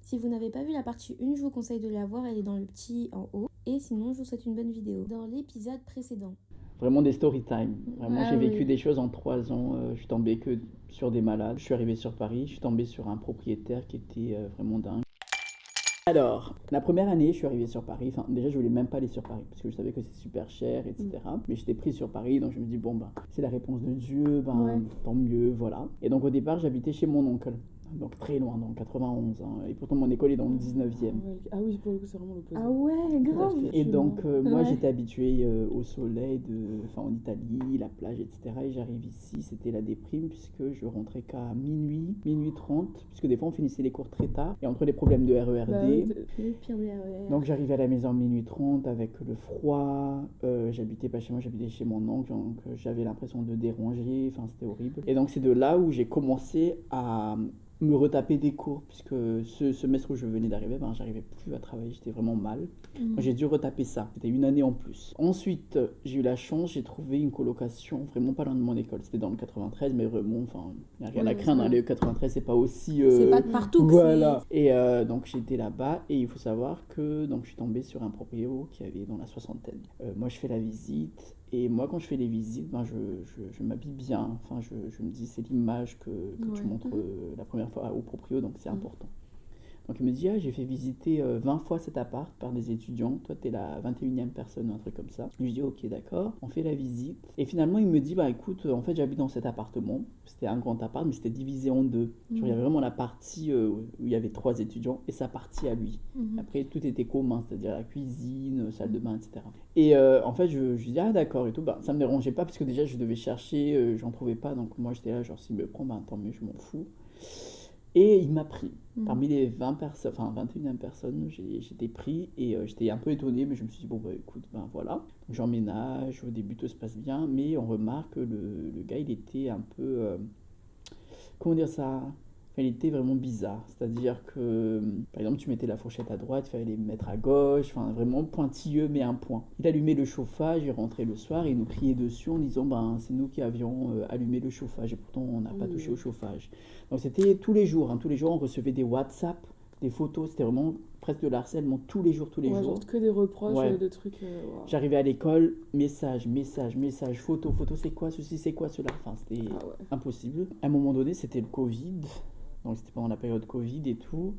Si vous n'avez pas vu la partie 1, je vous conseille de la voir, elle est dans le petit en haut. Et sinon, je vous souhaite une bonne vidéo. Dans l'épisode précédent. Vraiment des story time. Vraiment, Ah j'ai vécu oui. des choses en 3 ans. Je suis tombé que sur des malades. Je suis arrivé sur Paris. Je suis tombé sur un propriétaire qui était vraiment dingue. Alors, la première année, je suis arrivé sur Paris. Enfin, déjà, je voulais même pas aller sur Paris parce que je savais que c'est super cher, etc. Mais j'étais pris sur Paris, donc je me dis, bon, ben, c'est la réponse de Dieu, ben, Ouais. tant mieux, voilà. Et donc, au départ, j'habitais chez mon oncle. Donc, très loin, dans le 91. Et pourtant, mon école est dans le 19e. Ah oui, pour le coup, c'est vraiment l'opposé. Ah ouais, grave. Et donc, moi, Ouais. j'étais habituée au soleil, en Italie, la plage, etc. Et j'arrive ici, c'était la déprime, puisque je rentrais qu'à minuit 30, puisque des fois, on finissait les cours très tard. Et entre les problèmes de RERD, Bah oui, Le pire des RER. donc j'arrivais à la maison à minuit 30 avec le froid. J'habitais pas chez moi, j'habitais chez mon oncle, donc j'avais l'impression de déranger, enfin, c'était horrible. Et donc, c'est de là où j'ai commencé à me retaper des cours, puisque ce semestre où je venais d'arriver, ben, j'arrivais plus à travailler, j'étais vraiment mal. Donc, j'ai dû retaper ça, c'était une année en plus. Ensuite, j'ai eu la chance, j'ai trouvé une colocation vraiment pas loin de mon école. C'était dans le 93, mais vraiment, enfin, il n'y a rien Ouais, à craindre, ça hein, va. le 93, c'est pas aussi... C'est pas de partout que Voilà. Et donc j'étais là-bas et il faut savoir que donc, je suis tombé sur un proprio qui avait dans la soixantaine. Moi je fais la visite et moi quand je fais les visites, ben, je m'habille bien. Enfin je me dis c'est l'image que tu Ouais. montres la première fois au proprio, donc c'est important. Donc il me dit, ah, j'ai fait visiter 20 fois cet appart par des étudiants. Toi, t'es la 21e personne ou un truc comme ça. Et je dis, ok, d'accord. On fait la visite. Et finalement, il me dit, bah écoute, en fait, j'habite dans cet appartement. C'était un grand appart, mais c'était divisé en deux. Genre, il y avait vraiment la partie où il y avait 3 étudiants et sa partie à lui. Après, tout était commun, c'est-à-dire la cuisine, salle de bain, etc. Et en fait, je dis, ah d'accord et tout. Bah, ça me dérangeait pas parce que déjà, je devais chercher, j'en trouvais pas. Donc moi, j'étais là, genre, s'il me prend, bah tant mieux, je m'en fous. Et il m'a pris. Parmi les 20 personnes, enfin 21e personne, j'étais pris et j'étais un peu étonné, mais je me suis dit, bon, bah écoute, ben voilà. Donc, j'emménage, au début tout se passe bien, mais on remarque que le gars, il était un peu. Comment dire ça? Enfin, il était vraiment bizarre. C'est-à-dire que, par exemple, tu mettais la fourchette à droite, il fallait les mettre à gauche, enfin vraiment pointilleux, mais un point. Il allumait le chauffage, il rentrait le soir et il nous criait dessus en disant, ben c'est nous qui avions allumé le chauffage et pourtant on n'a pas touché au chauffage. Donc c'était tous les jours, tous les jours on recevait des WhatsApp, des photos, c'était vraiment presque de l'harcèlement tous les jours. Ouais, genre que des reproches, Ouais. de trucs. Wow. J'arrivais à l'école, message, photo, c'est quoi ceci, c'est quoi cela. Enfin, c'était Ah ouais. impossible. À un moment donné, c'était le Covid, donc c'était pendant la période Covid et tout.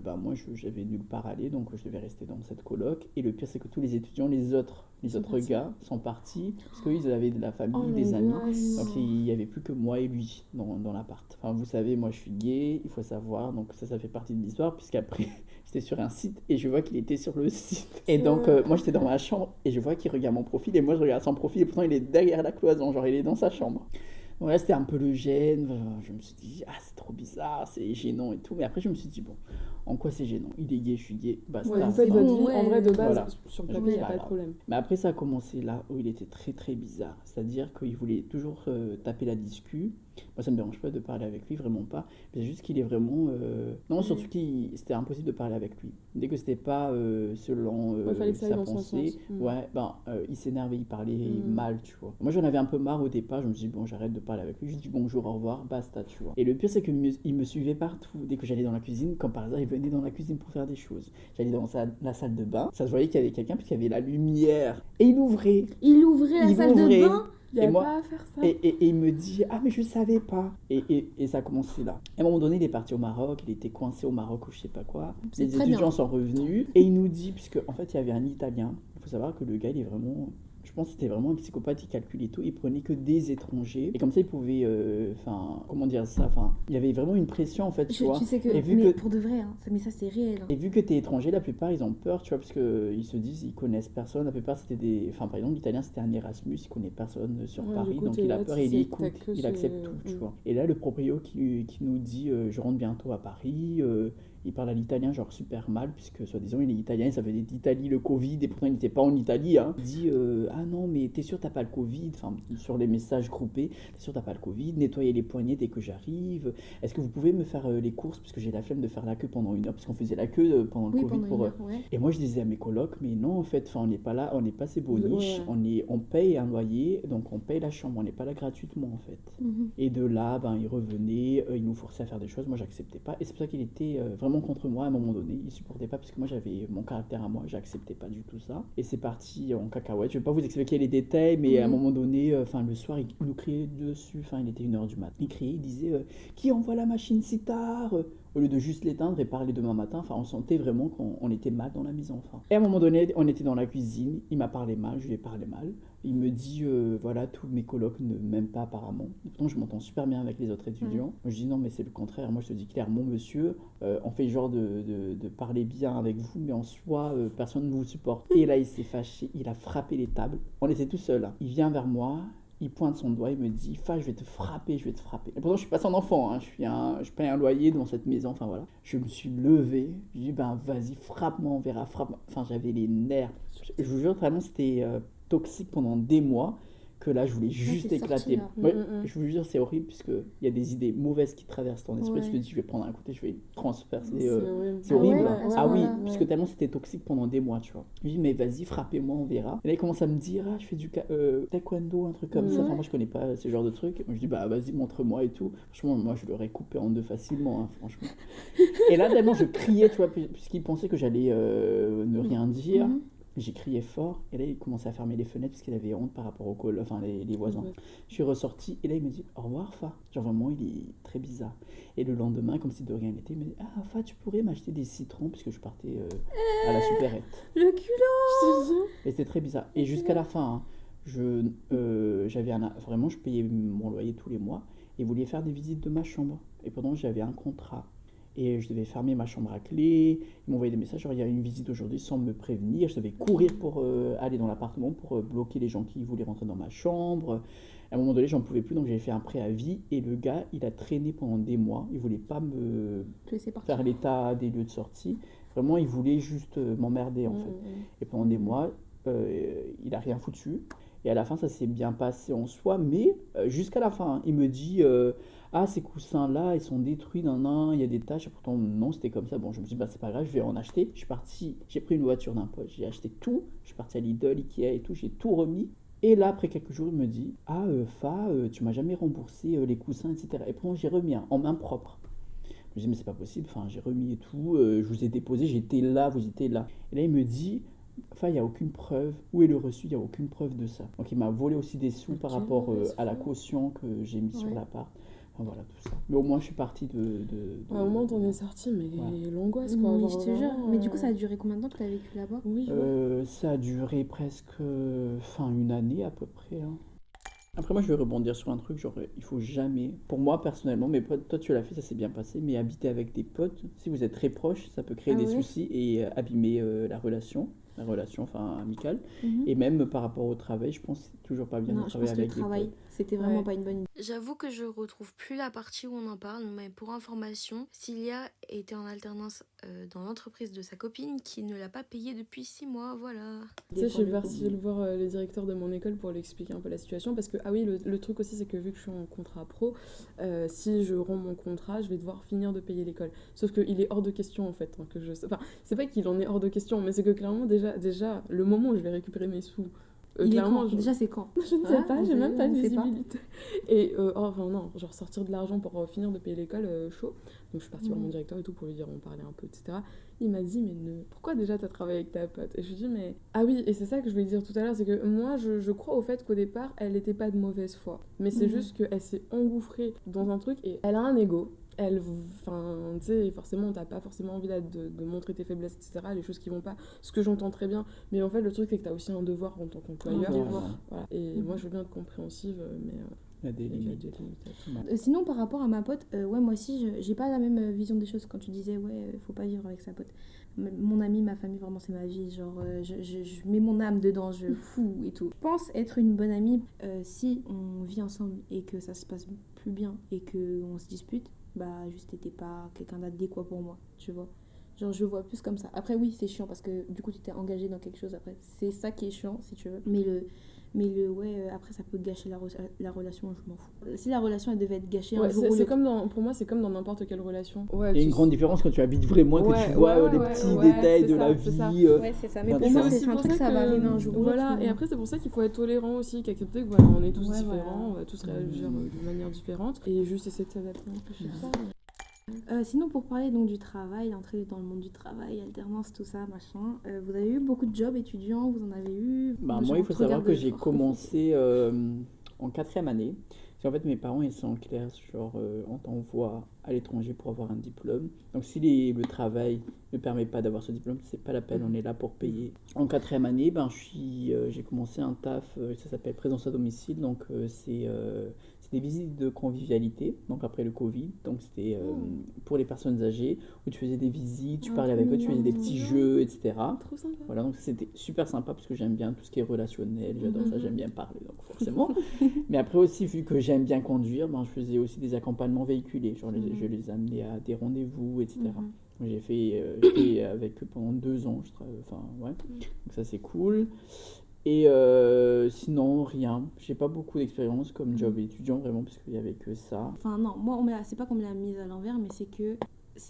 Bah, moi, j'avais nulle part à aller, donc je devais rester dans cette coloc. Et le pire, c'est que tous les étudiants, les autres partis. gars, sont partis parce qu'ils avaient de la famille, Oh des amis. l'angoisse. Donc il n'y avait plus que moi et lui dans l'appart. Enfin, vous savez, moi je suis gay, il faut savoir, donc ça fait partie de l'histoire, puisqu'après j'étais sur un site et je vois qu'il était sur le site. Et donc moi j'étais dans ma chambre et je vois qu'il regarde mon profil et moi je regarde son profil et pourtant il est derrière la cloison, genre il est dans sa chambre. Donc là c'était un peu le gêne, je me suis dit ah c'est trop bizarre, c'est gênant et tout, mais après je me suis dit bon, en quoi c'est gênant? Il est gay, je suis gay, basta. Ouais, vous faites Enfin, votre vie, en vrai, de base, Voilà. sur le Je papier, il dis, n'y a pas pas de grave. problème. Mais après ça a commencé là où il était très très bizarre, c'est-à-dire qu'il voulait toujours taper la discu. Moi ça me dérange pas de parler avec lui, vraiment pas, mais c'est juste qu'il est vraiment... Non, surtout qu'il c'était impossible de parler avec lui. Dès que c'était pas selon Ouais, fallait que ça aille sa dans son pensée, sens. ouais, ben il s'énervait, il parlait mal, tu vois. Moi j'en avais un peu marre au départ, je me suis dit bon j'arrête de parler avec lui, je dis bonjour, au revoir, basta, tu vois. Et le pire c'est qu'il me suivait partout, dès que j'allais dans la cuisine, comme par hasard il venait dans la cuisine pour faire des choses. J'allais dans la salle de bain, ça se voyait qu'il y avait quelqu'un puisqu'il y avait la lumière, et il ouvrait. Il ouvrait la salle de bain. Il n'y a Et moi- pas à faire ça. Et il me dit ah mais je savais pas et ça a commencé là. À un moment donné il est parti au Maroc, il était coincé au Maroc ou je sais pas quoi. C'est Les très étudiants bien. sont revenus et il nous dit, puisque en fait il y avait un Italien, il faut savoir que le gars il est vraiment, je pense que c'était vraiment un psychopathe, il calculait tout, il prenait que des étrangers et comme ça il pouvait, enfin comment dire ça, enfin il y avait vraiment une pression en fait, tu vois. Tu sais que, Et vu mais que- pour de vrai, hein, mais ça c'est réel. Hein. Et vu que t'es étranger, la plupart ils ont peur, tu vois, parce qu'ils se disent ils connaissent personne. La plupart c'était des. Enfin, par exemple, l'italien c'était un Erasmus, il connaît personne sur Ouais, Paris, du coup, donc t'es il là, a peur tu et il sais, écoute, t'as que il ce- accepte tout, tu vois. Et là, le proprio qui nous dit je rentre bientôt à Paris, il parle à l'italien, genre super mal, puisque soi-disant il est italien, et ça venait d'Italie le Covid, et pourtant il n'était pas en Italie, hein. Il dit ah non, mais t'es sûr t'as pas le Covid, enfin, sur les messages groupés, t'es sûr t'as pas le Covid, nettoyez les poignets dès que j'arrive. Est-ce que vous pouvez me faire les courses, parce que j'ai la flemme de faire la queue pendant 1 heure, parce qu'on faisait la queue pendant le Oui, Covid pendant pour. une heure, ouais. Et moi je disais à mes colocs, mais non en fait, on n'est pas là, on n'est pas ces boniches, Ouais. on paye un loyer, donc on paye la chambre, on n'est pas là gratuitement en fait. Mhm. Et de là, ben, il revenait, il nous forçait à faire des choses, moi j'acceptais pas, et c'est pour ça qu'il était vraiment vraiment contre moi à un moment donné. Il supportait pas parce que moi j'avais mon caractère à moi, j'acceptais pas du tout ça. Et c'est parti en cacahuète. Je vais pas vous expliquer les détails, mais à un moment donné, le soir, il nous criait dessus. Enfin, il était 1h du matin. Il criait, il disait qui envoie la machine si tard au lieu de juste l'éteindre et parler demain matin. Enfin, on sentait vraiment qu'on était mal dans la maison. Enfin. Et à un moment donné, on était dans la cuisine. Il m'a parlé mal, je lui ai parlé mal. Il me dit, voilà, tous mes colocs ne m'aiment pas apparemment. Pourtant, je m'entends super bien avec les autres étudiants. Moi, je dis, non, mais c'est le contraire. Moi, je te dis clairement, monsieur, on fait genre de parler bien avec vous, mais en soi, personne ne vous supporte. Et là, il s'est fâché, il a frappé les tables. On était tout seuls. Hein. Il vient vers moi. Il pointe son doigt, il me dit « Fa, je vais te frapper, je vais te frapper ». Et pourtant, je suis pas son enfant, hein. Je paye un loyer dans cette maison, enfin voilà. Je me suis levé, je dis « Ben vas-y, frappe-moi, on verra, frappe-moi ». Enfin, j'avais les nerfs. Je vous jure, vraiment, c'était toxique pendant des mois. Que là, je voulais juste éclater. Je vous jure, c'est horrible, puisqu'il y a des idées mauvaises qui traversent ton esprit. Tu te dis, je vais prendre un côté, je vais transpercer. C'est horrible. Puisque tellement c'était toxique pendant des mois, tu vois. Je lui dis, mais vas-y, frappez-moi, on verra. Et là, il commence à me dire, je fais du taekwondo, un truc comme ça. Enfin, moi, je connais pas ce genre de truc. Moi, je dis, bah, vas-y, montre-moi et tout. Franchement, moi, je l'aurais coupé en deux facilement, hein, franchement. Et là, tellement je criais, tu vois, puisqu'il pensait que j'allais ne rien dire. J'ai crié fort, et là il commençait à fermer les fenêtres parce qu'il avait honte par rapport les voisins. Je suis ressorti, et là il me dit au revoir Fa. Genre vraiment, il est très bizarre. Et le lendemain, comme si de rien n'était, il me dit ah Fa, tu pourrais m'acheter des citrons, puisque je partais à la supérette. Le culot. Et c'était très bizarre. Et jusqu'à la fin, vraiment, je payais mon loyer tous les mois, et il voulait faire des visites de ma chambre. Et pendant j'avais un contrat. Et je devais fermer ma chambre à clé. Ils m'envoyaient des messages, genre il y a une visite aujourd'hui sans me prévenir. Je devais courir pour aller dans l'appartement pour bloquer les gens qui voulaient rentrer dans ma chambre. À un moment donné, j'en pouvais plus, donc j'avais fait un préavis. Et le gars, il a traîné pendant des mois. Il voulait pas me faire l'état des lieux de sortie. Vraiment, il voulait juste m'emmerder en fait. Et pendant des mois, il a rien foutu. Et à la fin, ça s'est bien passé en soi, mais jusqu'à la fin, il me dit ah, ces coussins-là, ils sont détruits, il y a des taches. Et pourtant, non, c'était comme ça. Bon, je me suis dit, bah, c'est pas grave, je vais en acheter. Je suis parti, j'ai pris une voiture d'un pote, j'ai acheté tout. Je suis parti à Lidl, Ikea et tout, j'ai tout remis. Et là, après quelques jours, il me dit ah, Fa, tu m'as jamais remboursé les coussins, etc. Et pourtant, j'ai remis en main propre. Je me dis, mais c'est pas possible, enfin, j'ai remis et tout, je vous ai déposé, j'étais là, vous étiez là. Et là, il me dit enfin, il n'y a aucune preuve. Où est le reçu? Il n'y a aucune preuve de ça. Donc, il m'a volé aussi des sous par rapport à la caution que j'ai mis sur l'appart. Enfin, voilà, tout ça. Mais au moins, je suis partie de... À un moment, t'en es sortie, mais l'angoisse, quoi. Oui, je te jure. Mais du coup, ça a duré combien de temps que tu as vécu là-bas? Oui, ça a duré presque 1 année à peu près. Hein. Après, moi, je vais rebondir sur un truc, genre, il faut jamais, pour moi personnellement, mais toi tu l'as fait, ça s'est bien passé, mais habiter avec des potes, si vous êtes très proches, ça peut créer des soucis et abîmer la relation enfin amicale. Et même par rapport au travail, je pense que c'est toujours pas bien de travailler avec des potes. C'était vraiment pas une bonne idée. J'avoue que je retrouve plus la partie où on en parle, mais pour information, Cilia était en alternance dans l'entreprise de sa copine qui ne l'a pas payée depuis 6 mois, voilà. Tu sais, je suis partie voir le directeur de mon école pour lui expliquer un peu la situation, parce que, ah oui, le truc aussi, c'est que vu que je suis en contrat pro, si je rends mon contrat, je vais devoir finir de payer l'école. Sauf qu'il est hors de question, en fait, que je... Enfin, c'est pas qu'il en est hors de question, mais c'est que clairement, déjà le moment où je vais récupérer mes sous, clairement, déjà c'est quand? Je ne sais pas, j'ai même pas de visibilité. Et non, genre sortir de l'argent pour finir de payer l'école, chaud. Donc je suis partie voir mon directeur et tout pour lui dire, on parlait un peu, etc. Il m'a dit, mais pourquoi déjà t'as travaillé avec ta pote? Et je lui dis, mais... Ah oui, et c'est ça que je voulais dire tout à l'heure, c'est que moi, je crois au fait qu'au départ, elle n'était pas de mauvaise foi. Mais c'est juste qu'elle s'est engouffrée dans un truc et elle a un ego. Enfin, tu sais, forcément, t'as pas forcément envie de montrer tes faiblesses, etc., les choses qui vont pas, ce que j'entends très bien, mais en fait, le truc, c'est que t'as aussi un devoir en tant qu'employeur. Voilà. Et moi, je veux bien être compréhensive, mais... Il y a des limites. Sinon, par rapport à ma pote, moi aussi, j'ai pas la même vision des choses. Quand tu disais, faut pas vivre avec sa pote. Mon ami, ma famille, vraiment, c'est ma vie. Genre, je mets mon âme dedans, je fous et tout. Je pense être une bonne amie si on vit ensemble et que ça se passe plus bien et qu'on se dispute. Bah, juste, t'étais pas quelqu'un d'adéquat pour moi, tu vois. Genre, je vois plus comme ça. Après, oui, c'est chiant parce que du coup, tu t'es engagé dans quelque chose après. C'est ça qui est chiant, si tu veux. Après, ça peut gâcher la relation, je m'en fous. Si la relation, elle devait être gâchée un jour ou l'autre... Pour moi, c'est comme dans n'importe quelle relation. Il y a une grande différence quand tu habites vraiment, que tu vois les petits détails de la vie. Ouais, c'est ça. Mais pour moi, c'est un truc, ça va arriver un jour ou l'autre. Voilà, et après, c'est pour ça qu'il faut être tolérant aussi, qu'accepter que voilà, on est tous différents, on va tous réagir de manière différente. Et juste essayer de s'adapter un peu chez ça. Sinon, pour parler donc du travail, l'entrée dans le monde du travail, alternance, tout ça, machin, vous avez eu beaucoup de jobs étudiants, vous en avez eu Bah, moi, il faut savoir que j'ai commencé en 4e année. En fait, mes parents, ils sont clairs, genre, on t'envoie à l'étranger pour avoir un diplôme. Donc, si le travail ne permet pas d'avoir ce diplôme, c'est pas la peine, on est là pour payer. En 4e année, ben, j'ai commencé un taf, ça s'appelle présence à domicile. Donc, c'est des visites de convivialité, donc après le Covid. Donc, c'était pour les personnes âgées, où tu faisais des visites, tu parlais avec eux, tu faisais des petits jeux, etc. Trop sympa. Voilà, donc c'était super sympa parce que j'aime bien tout ce qui est relationnel, j'adore ça, j'aime bien parler, donc forcément. Mais après aussi, vu que j'aime bien conduire, ben, je faisais aussi des accompagnements véhiculés, genre je les amenais à des rendez-vous, etc. J'ai fait avec eux pendant 2 ans, enfin ouais, donc ça c'est cool. Et sinon, rien. J'ai pas beaucoup d'expérience comme job étudiant, vraiment, parce qu'il y avait que ça. Enfin, non, moi, c'est pas qu'on me l'a mise à l'envers, mais c'est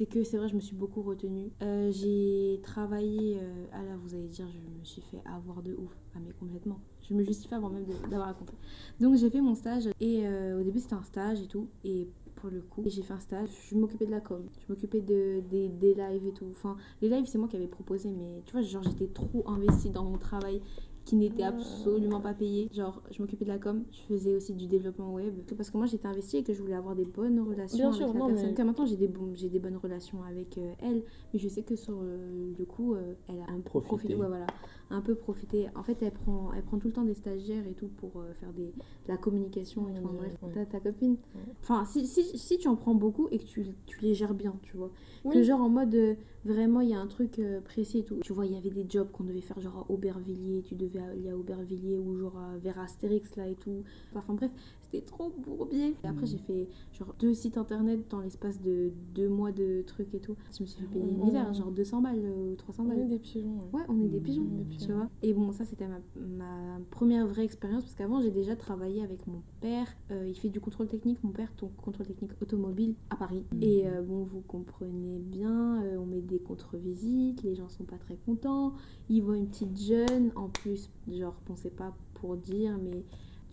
que c'est vrai, je me suis beaucoup retenue. J'ai travaillé, là vous allez dire, je me suis fait avoir de ouf. Ah, mais complètement. Je me justifie avant même d'avoir raconté. Donc, j'ai fait mon stage, et au début, c'était un stage et tout. Et pour le coup, j'ai fait un stage, je m'occupais de la com, je m'occupais des lives et tout. Enfin, les lives, c'est moi qui avais proposé, mais tu vois, genre, j'étais trop investie dans mon travail qui n'était absolument pas payé. Genre, je m'occupais de la com, je faisais aussi du développement web. Parce que moi, j'étais investie et que je voulais avoir des bonnes relations avec la personne. Mais... Maintenant, j'ai des bonnes relations avec elle, mais je sais que sur le coup, elle a un peu profité. Ouais, voilà, un peu profité. En fait, elle prend tout le temps des stagiaires et tout pour faire de la communication. Enfin, bref, ta copine. Enfin, si tu en prends beaucoup et que tu les gères bien, tu vois. Que genre en mode... vraiment, il y a un truc précis et tout. Tu vois, il y avait des jobs qu'on devait faire genre à Aubervilliers. Tu devais aller à Aubervilliers ou genre vers Astérix là et tout. Enfin bref, c'était trop bourbier. Et après, j'ai fait genre 2 sites internet dans l'espace de 2 mois de trucs et tout. Je me suis fait payer une misère, genre 200 balles ou 300 balles. On est des pigeons. Ouais, on est des pigeons, tu vois. Et bon, ça, c'était ma première vraie expérience parce qu'avant, j'ai déjà travaillé avec mon père. Il fait du contrôle technique, mon père, donc contrôle technique automobile à Paris. Et bon, vous comprenez bien, on met des contre-visites, les gens sont pas très contents, ils voient une petite jeune, en plus, genre, bon, c'est pas pour dire, mais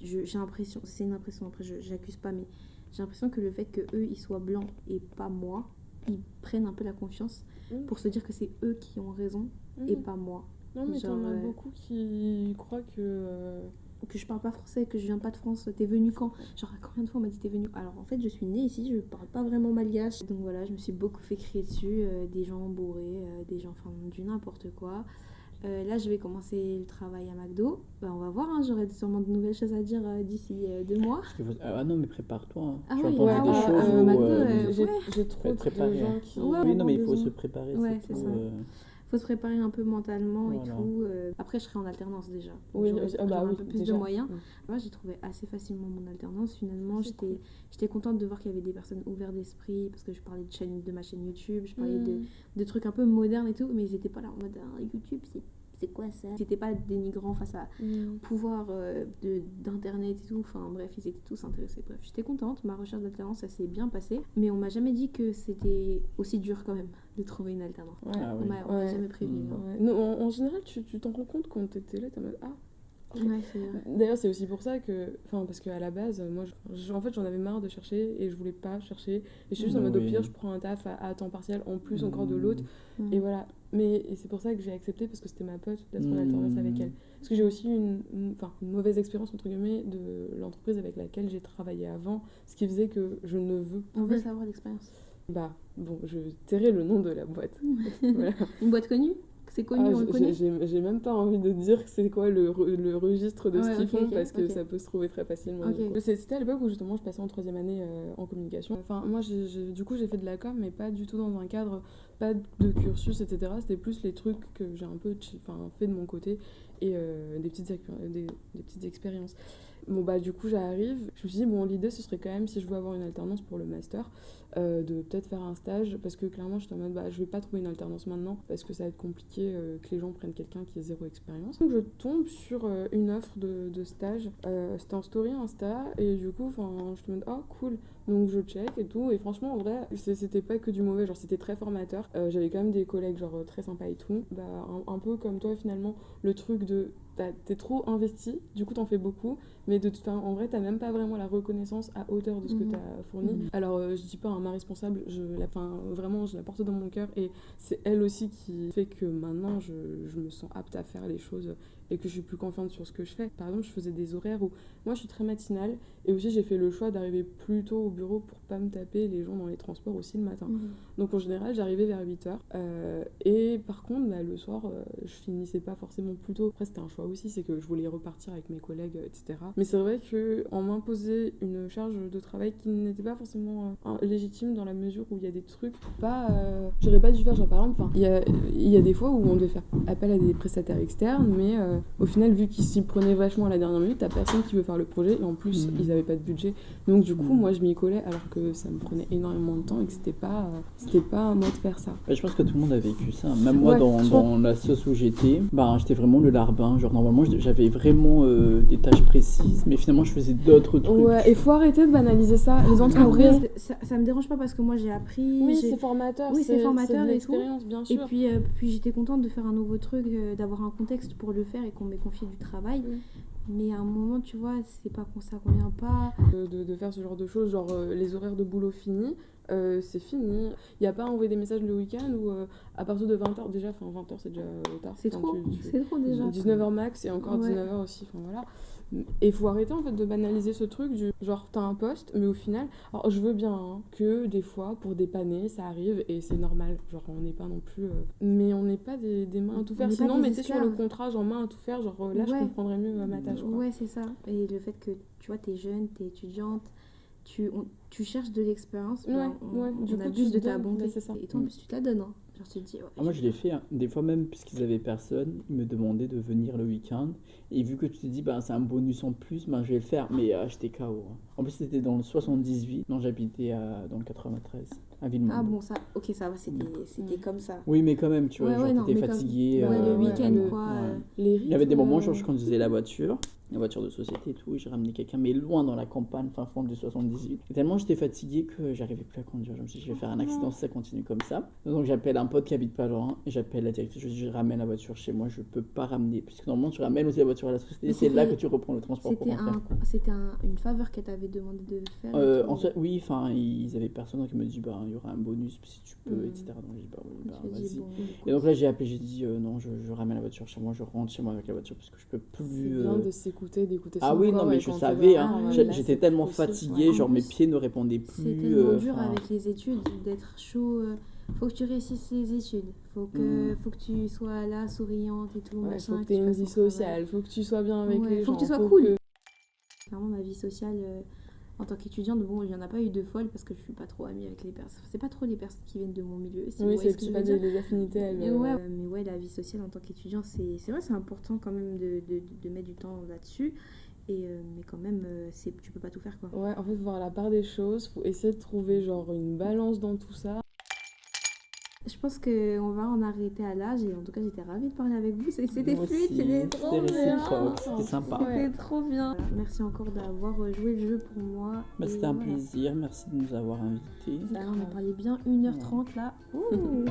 j'ai l'impression, c'est une impression, après j'accuse pas, mais j'ai l'impression que le fait que eux ils soient blancs et pas moi, ils prennent un peu la confiance pour se dire que c'est eux qui ont raison et pas moi. Non, mais genre, t'en as beaucoup qui croient que je parle pas français, que je viens pas de France, t'es venu quand? Genre, combien de fois on m'a dit t'es venu? Alors en fait, je suis née ici, je parle pas vraiment malgache. Donc voilà, je me suis beaucoup fait crier dessus, des gens bourrés, des gens, enfin, du n'importe quoi. Là, je vais commencer le travail à McDo. Bah, on va voir, hein, j'aurai sûrement de nouvelles choses à dire d'ici 2 mois. Ah non, mais prépare-toi. Hein. Ah tu oui, vas entendre des choses McDo, j'ai trop de gens qui... oui, non, mais il faut se préparer. Ouais, c'est ça. Faut se préparer un peu mentalement et tout. Après, je serai en alternance déjà. Oui, un peu plus de moyens. Moi, j'ai trouvé assez facilement mon alternance. Finalement, j'étais contente de voir qu'il y avait des personnes ouvertes d'esprit parce que je parlais de ma chaîne YouTube, je parlais de trucs un peu modernes et tout, mais ils étaient pas là en mode YouTube, c'est quoi ça? C'était pas dénigrant face à pouvoir d'internet et tout. Enfin bref, ils étaient tous intéressés. Bref, j'étais contente. Ma recherche d'alternance, ça s'est bien passé. Mais on m'a jamais dit que c'était aussi dur quand même de trouver une alternance. On m'a jamais prévenu. Non, en général, tu t'en rends compte quand t'étais là, t'es en mode Ouais, c'est vrai. D'ailleurs, c'est aussi pour ça que... Enfin, parce qu'à la base, moi, en fait, j'en avais marre de chercher et je voulais pas chercher. Et je suis juste en mode, au pire, je prends un taf à temps partiel, en plus encore de l'autre. Et voilà. Et c'est pour ça que j'ai accepté, parce que c'était ma pote, d'être en alternance avec elle. Parce que j'ai aussi une mauvaise expérience, entre guillemets, de l'entreprise avec laquelle j'ai travaillé avant. Ce qui faisait que je ne veux plus... On veut savoir l'expérience. Bah, bon, je tairai le nom de la boîte. Voilà. Une boîte connue? C'est connu, on le connaît. J'ai même pas envie de dire c'est quoi le registre de ce qu'ils font parce que ça peut se trouver très facilement. C'était à l'époque où justement je passais en 3e année en communication. Enfin, moi, du coup, j'ai fait de la com, mais pas du tout dans un cadre, pas de cursus, etc. C'était plus les trucs que j'ai un peu fait de mon côté et des petites expériences. Bon, bah, du coup, j'arrive. Je me suis dit, bon, l'idée, ce serait quand même, si je veux avoir une alternance pour le master, de peut-être faire un stage, parce que clairement, j'étais en mode, bah, je vais pas trouver une alternance maintenant, parce que ça va être compliqué que les gens prennent quelqu'un qui ait 0 expérience. Donc, je tombe sur une offre de stage. C'était en story Insta, et du coup, je me dis, oh, cool. Donc, je check et tout, et franchement, en vrai, c'était pas que du mauvais, genre, c'était très formateur. J'avais quand même des collègues, genre, très sympas et tout. Bah, un peu comme toi, finalement, le truc de t'es trop investi, du coup t'en fais beaucoup, mais en vrai t'as même pas vraiment la reconnaissance à hauteur de ce que t'as fourni. Alors je dis pas ma responsable, vraiment je la porte dans mon cœur, et c'est elle aussi qui fait que maintenant je me sens apte à faire les choses et que je suis plus confiante sur ce que je fais. Par exemple, je faisais des horaires où moi je suis très matinale, et aussi j'ai fait le choix d'arriver plus tôt au bureau pour pas me taper les gens dans les transports aussi le matin. Donc en général j'arrivais vers 8h, et par contre le soir je finissais pas forcément plus tôt. Après c'était un choix aussi, c'est que je voulais repartir avec mes collègues, etc. Mais c'est vrai qu'on m'imposait une charge de travail qui n'était pas forcément légitime, dans la mesure où il y a des trucs j'aurais pas dû faire. Genre par exemple, il y a des fois où on devait faire appel à des prestataires externes, mais au final, vu qu'ils s'y prenaient vachement à la dernière minute, t'as personne qui veut faire le projet, et en plus ils avaient pas de budget. Donc du coup moi je m'y collais, alors que ça me prenait énormément de temps et que c'était pas à moi de faire ça. Je pense que tout le monde a vécu ça. Même moi, dans la sauce où j'étais vraiment le larbin. Genre normalement j'avais vraiment des tâches précises, mais finalement je faisais d'autres trucs. Ouais, et faut arrêter de banaliser ça. Les entreprises, ça me dérange pas, parce que moi j'ai appris. Oui, c'est formateur. Oui, c'est formateur de et l'expérience, tout. Bien sûr. Et puis j'étais contente de faire un nouveau truc, d'avoir un contexte pour le faire et qu'on m'ait confié du travail. Mais à un moment, tu vois, c'est pas ça convient pas. De faire ce genre de choses, genre les horaires de boulot finis, c'est fini. Il n'y a pas à envoyer des messages le week-end ou à partir de 20h, déjà, 20h c'est déjà tard. C'est trop déjà. 19h max, et encore 19h aussi, enfin voilà. Et il faut arrêter en fait de banaliser ce truc du genre t'as un poste, mais au final, alors je veux bien que des fois pour dépanner ça arrive et c'est normal, genre on n'est pas non plus mais on n'est pas des mains à tout faire, sinon mettez sur le contrat genre main à tout faire, genre là je comprendrais mieux ma tâche quoi. Ouais, c'est ça. Et le fait que tu vois t'es jeune, t'es étudiante, tu cherches de l'expérience, on abuse de ta bonté, c'est ça. Et toi en plus tu te la donnes, hein. Genre tu te dis moi je l'ai fait, hein. Des fois même puisqu'ils avaient personne, ils me demandaient de venir le week-end, et vu que tu te dis c'est un bonus en plus, je vais le faire, mais j'étais KO, hein. En plus c'était dans le 78, non j'habitais dans le 93 à Villemont. Ah bon, ça va, c'était comme ça. Oui mais quand même tu vois, t'étais fatigué, le week-end quoi. Il y avait des moments genre je conduisais la voiture de société et tout, et j'ai ramené quelqu'un, mais loin dans la campagne, fin fond du 78. Et tellement j'étais fatigué que j'arrivais plus à conduire. Je me suis dit, je vais faire un accident si ça continue comme ça. Donc j'appelle un pote qui habite pas loin, et j'appelle la directrice, je dis, je ramène la voiture chez moi, je peux pas ramener, puisque normalement tu ramènes aussi la voiture à la société, c'est là que tu reprends le transport pour rentrer. C'était une faveur qu'elle t'avait demandé de faire oui, ils avaient personne, donc ils me disent, il y aura un bonus si tu peux, etc. Donc j'ai dit, vas-y. Et donc là j'ai appelé, j'ai dit, non, je ramène la voiture chez moi, je rentre chez moi avec la voiture, parce que je peux plus... C'est bien de d'écouter ça. Ah oui, non, mais je savais, j'étais tellement fatiguée, genre mes pieds ne répondaient plus. C'est tellement dur avec les études d'être chaud. Faut que tu réussisses les études, faut que tu sois là, souriante et tout, machin. Faut que tu aies une vie sociale, faut que tu sois bien avec les gens. Faut que tu sois cool. Clairement, ma vie sociale, en tant qu'étudiante, il n'y en a pas eu de folle, parce que je suis pas trop amie avec les personnes. C'est pas trop les personnes qui viennent de mon milieu. Oui, c'est que tu pas les affinités. Mais la vie sociale en tant qu'étudiant, c'est vrai, c'est important quand même de mettre du temps là-dessus. Mais quand même, tu peux pas tout faire quoi. Ouais, en fait, voir la part des choses, faut essayer de trouver genre une balance dans tout ça. Je pense qu'on va en arrêter à là. En tout cas, j'étais ravie de parler avec vous. C'était fluide, c'était trop bien. C'était sympa. C'était trop bien. Merci encore d'avoir joué le jeu pour moi. C'était un plaisir, merci de nous avoir invités. On a parlé bien 1h30 là. Ouh.